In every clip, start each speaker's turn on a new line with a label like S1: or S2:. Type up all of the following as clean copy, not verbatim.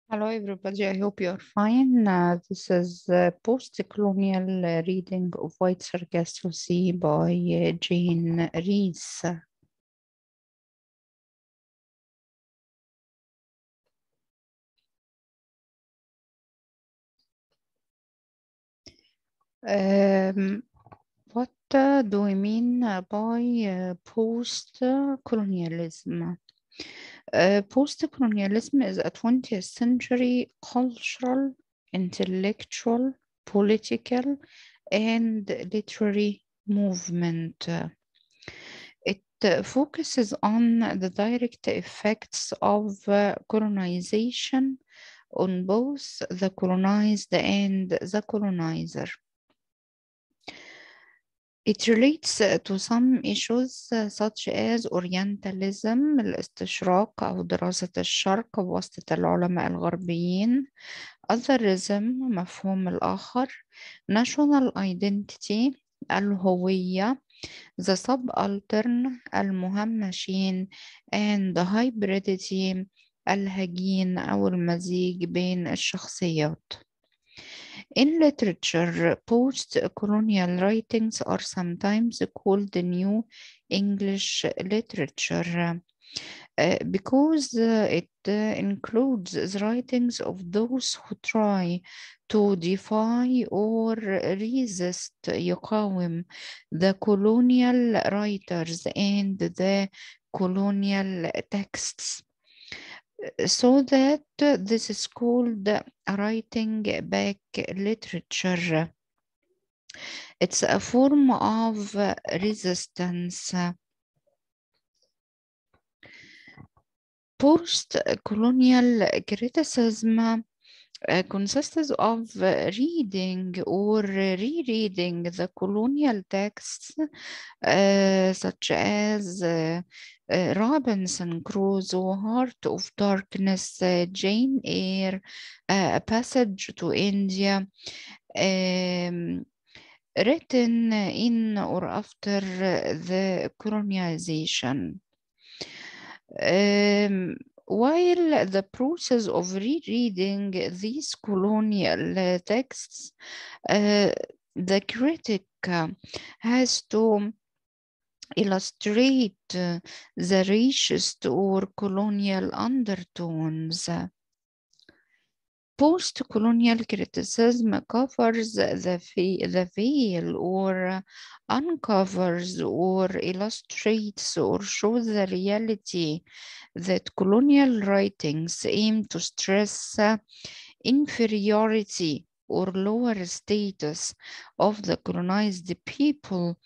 S1: Hello, everybody. I hope you're fine. This is Post-colonial Reading of White Sargasso Sea by Jane Rhys. What do we mean by post-colonialism? Post-colonialism is a 20th century cultural, intellectual, political, and literary movement. It focuses on the direct effects of colonization on both the colonized and the colonizer. It relates to some issues such as Orientalism الاستشراق أو دراسة الشرق بواسطة العلماء الغربيين Otherism مفهوم الآخر National Identity الهوية The Subaltern المهمشين and the Hybridity الهجين أو المزيج بين الشخصيات In literature, post-colonial writings are sometimes called the New English literature because it includes the writings of those who try to defy or resist يقاوم the colonial writers and the colonial texts. So that this is called writing back literature. It's a form of resistance. Post-colonial criticism consists of reading or rereading the colonial texts such as Robinson Crusoe, Heart of Darkness, Jane Eyre, A Passage to India, written in or after the colonization. While the process of rereading these colonial texts, the critic has to illustrate the racist or colonial undertones. Post-colonial criticism covers the veil or uncovers or illustrates or shows the reality that colonial writings aim to stress inferiority or lower status of the colonized people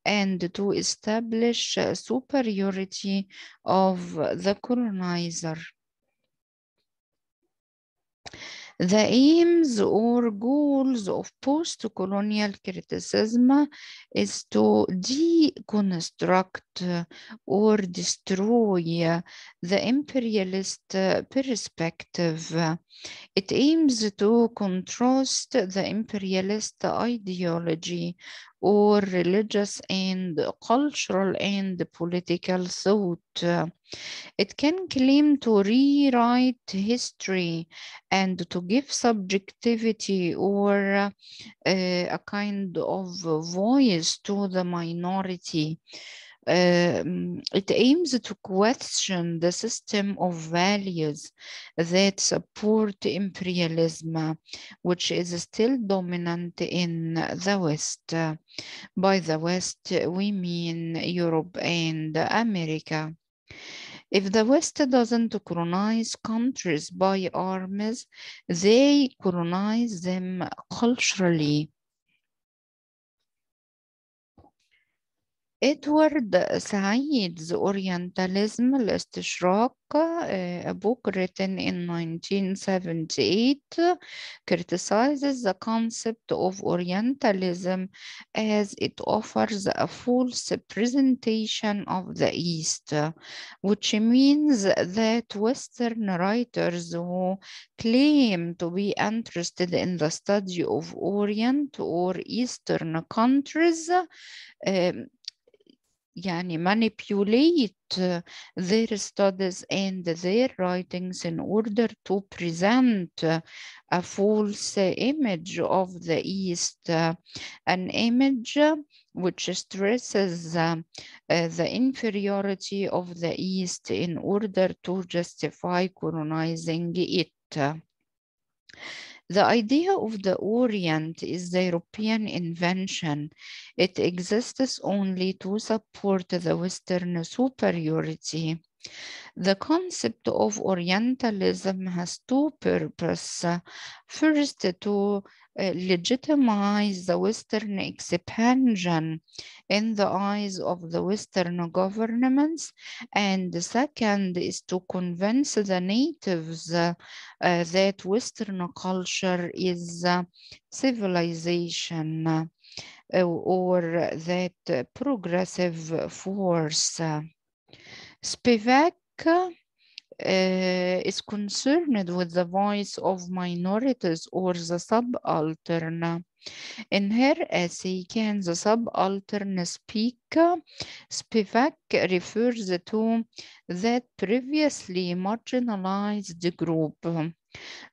S1: and to establish superiority of the colonizer. The aims or goals of post-colonial criticism is to deconstruct or destroy the imperialist perspective. It aims to contrast the imperialist ideology or religious and cultural and political thought. It can claim to rewrite history and to give subjectivity or a kind of voice to the minority. It aims to question the system of values that support imperialism, which is still dominant in the West. By the West, we mean Europe and America. If the West doesn't colonize countries by arms, they colonize them culturally. Edward Said's Orientalism الاستشراق, a book written in 1978, criticizes the concept of Orientalism as it offers a false presentation of the East, which means that Western writers who claim to be interested in the study of Orient or Eastern countries يعني manipulate their studies and their writings in order to present a false image of the East, an image which stresses the inferiority of the East in order to justify colonizing it. The idea of the Orient is the European invention. It exists only to support the Western superiority. The concept of Orientalism has two purposes. First, to legitimize the Western expansion in the eyes of the Western governments, and the second is to convince the natives that Western culture is civilization or that progressive force. Spivak is concerned with the voice of minorities or the subaltern. In her essay, Can the Subaltern Speak? Spivak refers to that previously marginalized group.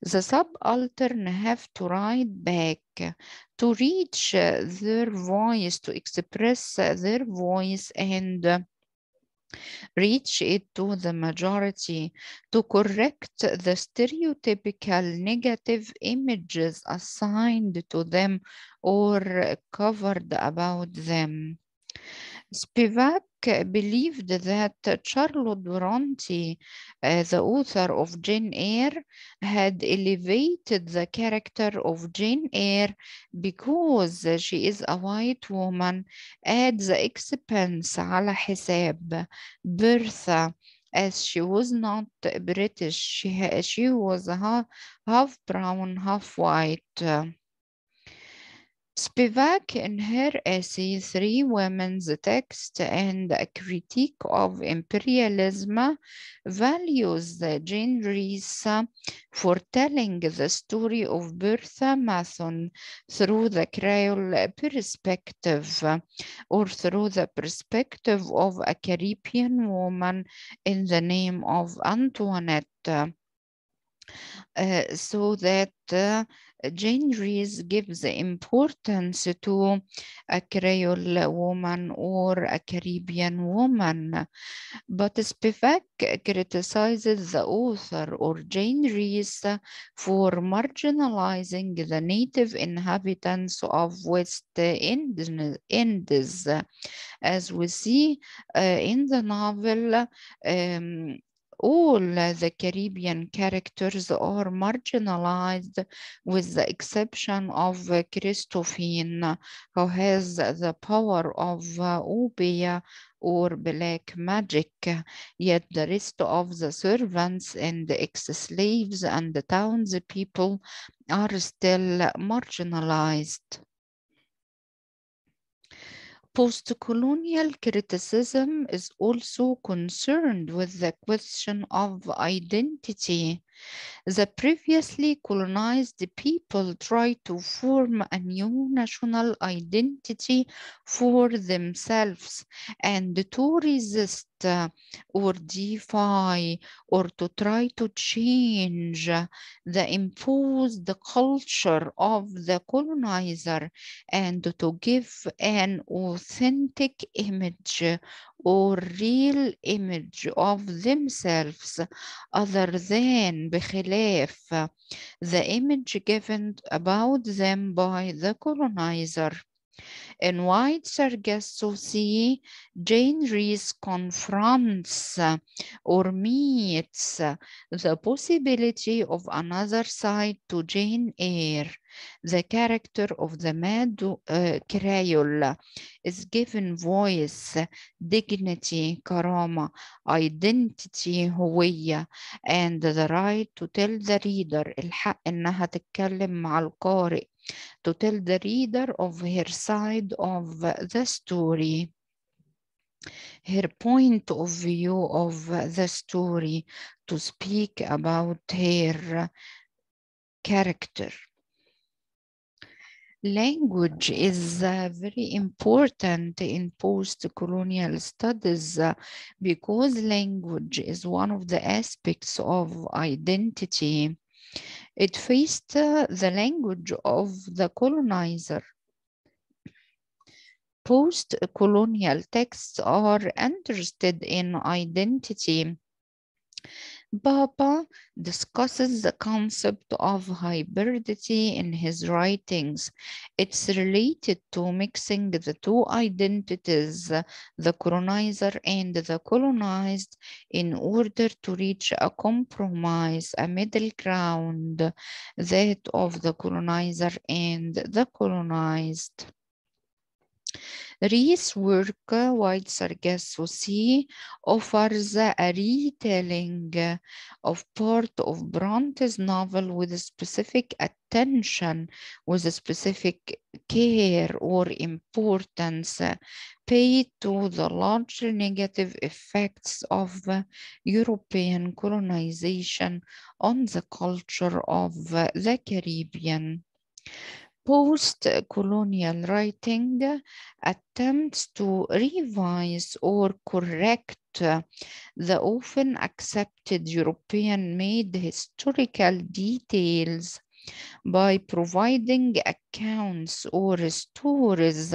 S1: The subaltern have to write back to reach their voice, to express their voice and reach it to the majority, to correct the stereotypical negative images assigned to them or covered about them. Spivak believed that Charlotte Bronte, the author of Jane Eyre, had elevated the character of Jane Eyre because she is a white woman at the expense على حساب Bertha, as she was not British. She was half brown, half white. Spivak, in her essay Three Women's Text and a Critique of Imperialism, values Jane Rhys for telling the story of Bertha Mason through the Creole perspective, or through the perspective of a Caribbean woman in the name of Antoinette. So that Jane Rhys gives importance to a Creole woman or a Caribbean woman. But Spivak criticizes the author or Jane Rhys for marginalizing the native inhabitants of West Indies. As we see in the novel, all the Caribbean characters are marginalized with the exception of Christophine, who has the power of Obeah or black magic, yet the rest of the servants and the ex-slaves and the townspeople are still marginalized. Post-colonial criticism is also concerned with the question of identity. The previously colonized people try to form a new national identity for themselves and to resist or defy or to try to change the imposed culture of the colonizer and to give an authentic image or real image of themselves other than بخلاف the image given about them by the colonizer. In White Sargasso Sea, Jane Rhys confronts or meets the possibility of another side to Jane Eyre. The character of the mad Creole is given voice, dignity, karama, identity, هوية, and the right to tell the reader الحق إنها تتكلم مع القارئ, to tell the reader of her side of the story, her point of view of the story, to speak about her character. Language is very important in post-colonial studies because language is one of the aspects of identity. It faced the language of the colonizer. Post-colonial texts are interested in identity. Baba discusses the concept of hybridity in his writings. It's related to mixing the two identities, the colonizer and the colonized, in order to reach a compromise, a middle ground, that of the colonizer and the colonized. Rhys' work, White Sargasso Sea, offers a retelling of part of Bronte's novel with a specific attention, with a specific care or importance paid to the large negative effects of European colonization on the culture of the Caribbean. Post-colonial writing attempts to revise or correct the often accepted European-made historical details by providing accounts or stories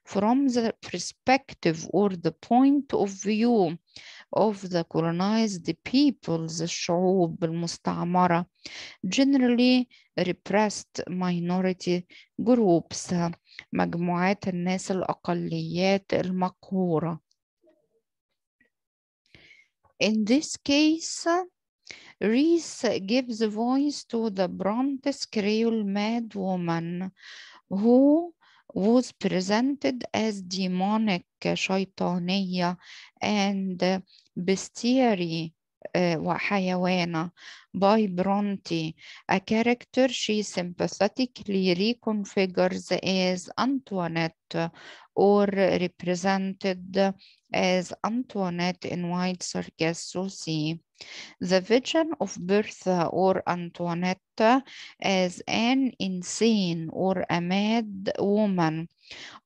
S1: from the perspective or the point of view of the colonized peoples, الشعوب المستعمرة, generally repressed minority groups, مجموعات الناس الأقليات المقهورة. In this case, Rhys gives voice to the Bronte's Creole madwoman who was presented as demonic, شيطانية, and bestiary, وحيوانة, by Bronte, a character she sympathetically reconfigures as Antoinette, or represented as Antoinette in White Sargasso Sea. The vision of Bertha or Antoinette as an insane or a mad woman,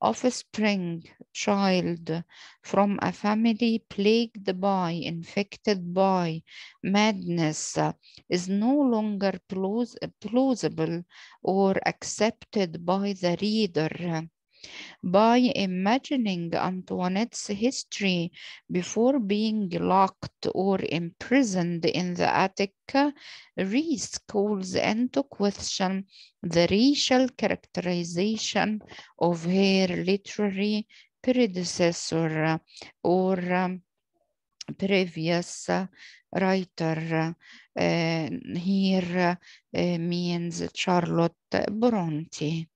S1: offspring, child from a family plagued by, infected by madness, is no longer plausible or accepted by the reader. By imagining Antoinette's history before being locked or imprisoned in the attic, Rhys calls into question the racial characterization of her literary predecessor or previous writer. Here means Charlotte Bronte.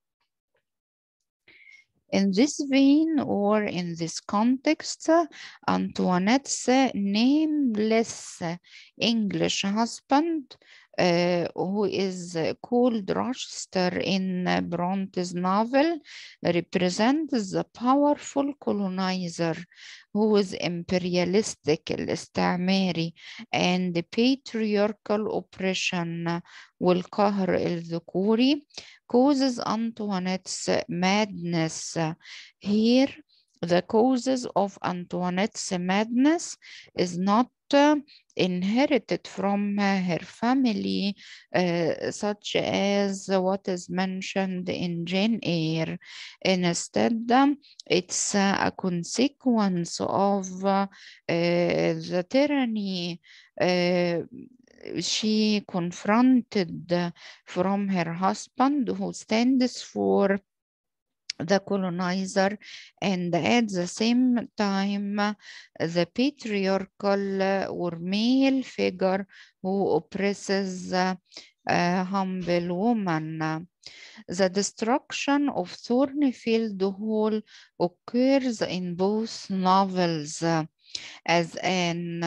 S1: In this vein or in this context, Antoinette's nameless English husband, who is called Rochester in Bronte's novel, represents the powerful colonizer who is imperialistic, الاستعماري, and the patriarchal oppression والقهر الذكوري causes Antoinette's madness. Here, the causes of Antoinette's madness is not inherited from her family, such as what is mentioned in Jane Eyre. Instead, it's a consequence of the tyranny she confronted from her husband, who stands for the colonizer, and at the same time the patriarchal or male figure who oppresses a humble woman. The destruction of Thornfield Hall occurs in both novels as an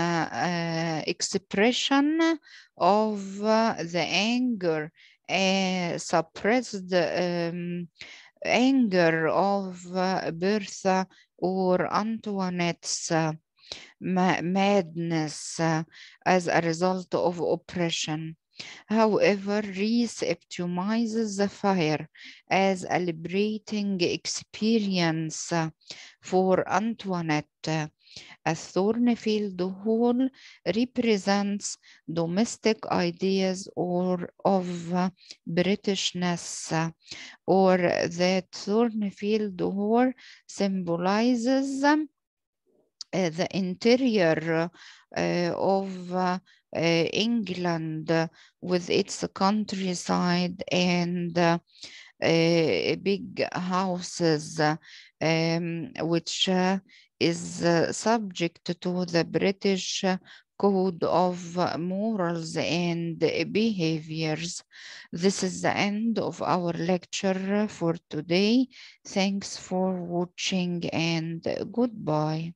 S1: expression of the anger, suppressed anger of Bertha or Antoinette's madness as a result of oppression. However, Rhys optimizes the fire as a liberating experience for Antoinette. A Thornfield Hall represents domestic ideas or of Britishness, or that Thornfield Hall symbolizes the interior of England with its countryside and big houses, which is subject to the British code of morals and behaviors. This is the end of our lecture for today. Thanks for watching and goodbye.